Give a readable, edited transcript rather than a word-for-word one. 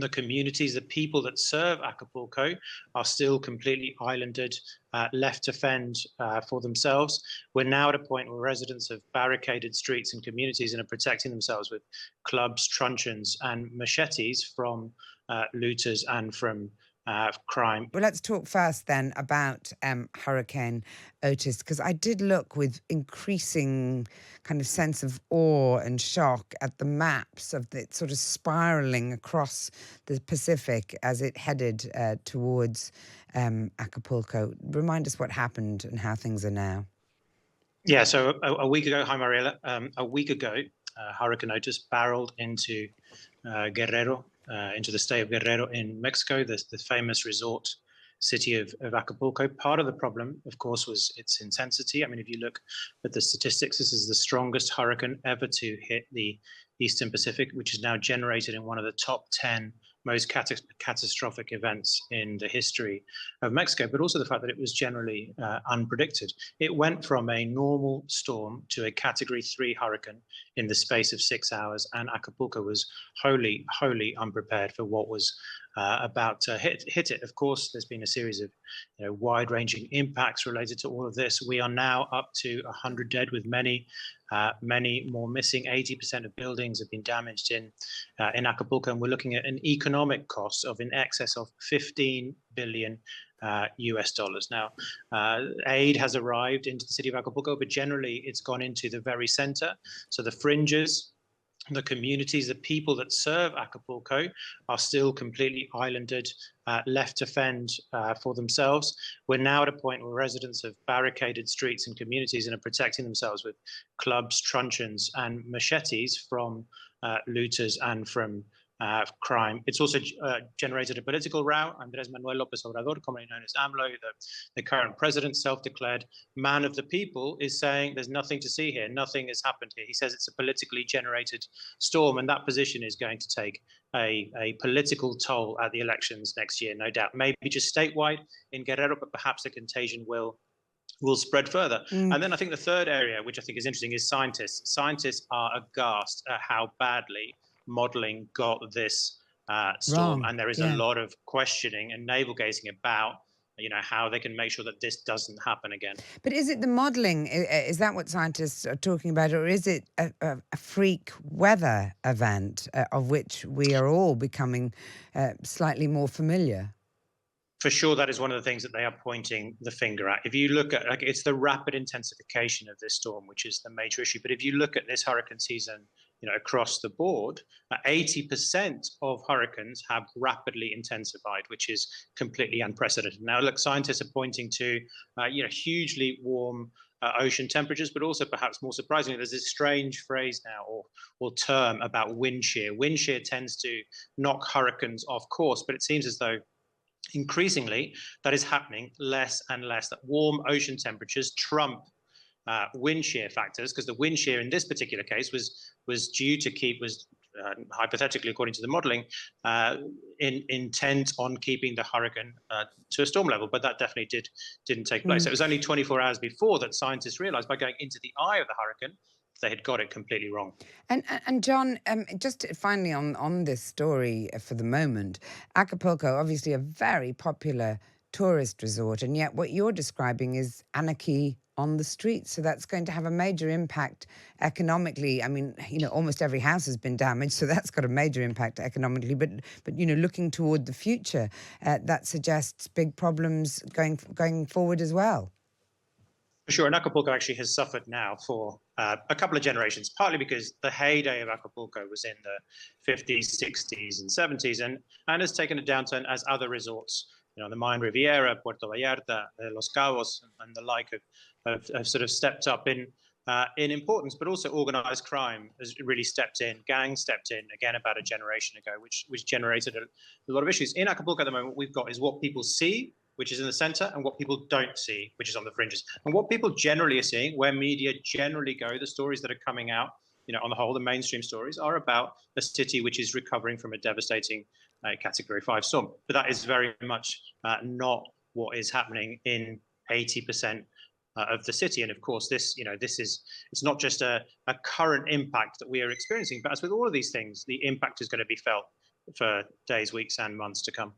The communities, the people that serve Acapulco are still completely islanded, left to fend for themselves. We're now at a point where residents have barricaded streets and communities and are protecting themselves with clubs, truncheons, and machetes from looters and from crime. Well, let's talk first then about Hurricane Otis, because I did look with increasing kind of sense of awe and shock at the maps of it sort of spiraling across the Pacific as it headed towards Acapulco. Remind us what happened and how things are now. Yeah, so a week ago, hi Mariela, a week ago, Hurricane Otis barreled into Guerrero, into the state of Guerrero in Mexico, the famous resort city of Acapulco. Part of the problem, of course, was its intensity. I mean, if you look at the statistics, this is the strongest hurricane ever to hit the Eastern Pacific, which is now generated in one of the top 10 most catastrophic events in the history of Mexico, but also the fact that it was generally unpredicted. It went from a normal storm to a Category 3 hurricane in the space of 6 hours, and Acapulco was wholly unprepared for what was about to hit it. Of course, there's been a series of wide-ranging impacts related to all of this. We are now up to 100 dead, with many more missing. 80% of buildings have been damaged in Acapulco, and we're looking at an economic cost of in excess of 15 billion US dollars. Now, aid has arrived into the city of Acapulco, but generally it's gone into the very center. So the fringes, the communities, the people that serve Acapulco are still completely islanded, left to fend for themselves. We're now at a point where residents have barricaded streets and communities and are protecting themselves with clubs, truncheons, and machetes from looters and from crime. It's also generated a political row. Andrés Manuel López Obrador, commonly known as AMLO, the current president, self-declared man of the people, is saying there's nothing to see here. Nothing has happened here. He says it's a politically generated storm, and that position is going to take a political toll at the elections next year, no doubt. Maybe just statewide in Guerrero, but perhaps the contagion will spread further. And then I think the third area, which I think is interesting, is scientists. Scientists are aghast at how badly modeling got this storm, and there is a lot of questioning and navel gazing about how they can make sure that this doesn't happen again. But is it the modeling? Is that what scientists are talking about, or is it a freak weather event of which we are all becoming slightly more familiar? For sure, that is one of the things that they are pointing the finger at. If you look at, it's the rapid intensification of this storm, which is the major issue. But if you look at this hurricane season, across the board, 80% of hurricanes have rapidly intensified, which is completely unprecedented. Now, look, scientists are pointing to, hugely warm ocean temperatures, but also perhaps more surprisingly, there's this strange phrase now or term about wind shear. Wind shear tends to knock hurricanes off course, but it seems as though increasingly that is happening less and less, that warm ocean temperatures trump wind shear factors, because the wind shear in this particular case was due to keep, hypothetically according to the modeling, intent on keeping the hurricane to a storm level, but that definitely didn't take place. So it was only 24 hours before that scientists realized, by going into the eye of the hurricane, they had got it completely wrong. And Jon, just finally on this story for the moment, Acapulco, obviously a very popular tourist resort, and yet what you're describing is anarchy on the streets. So that's going to have a major impact economically. I mean, almost every house has been damaged, so that's got a major impact economically. But looking toward the future, that suggests big problems going forward as well. For sure, and Acapulco actually has suffered now for a couple of generations, partly because the heyday of Acapulco was in the 50s, 60s, and 70s, and has taken a downturn as other resorts, the Mayan Riviera, Puerto Vallarta, Los Cabos, and the like have sort of stepped up in importance, but also organized crime has really stepped in. Gangs stepped in again about a generation ago, which generated a lot of issues. In Acapulco at the moment, what we've got is what people see, which is in the center, and what people don't see, which is on the fringes. And what people generally are seeing, where media generally go, the stories that are coming out, on the whole, the mainstream stories are about a city which is recovering from a devastating Category 5 storm. But that is very much not what is happening in 80% of the city. And of course, it's not just a current impact that we are experiencing, but as with all of these things, the impact is going to be felt for days, weeks, and months to come.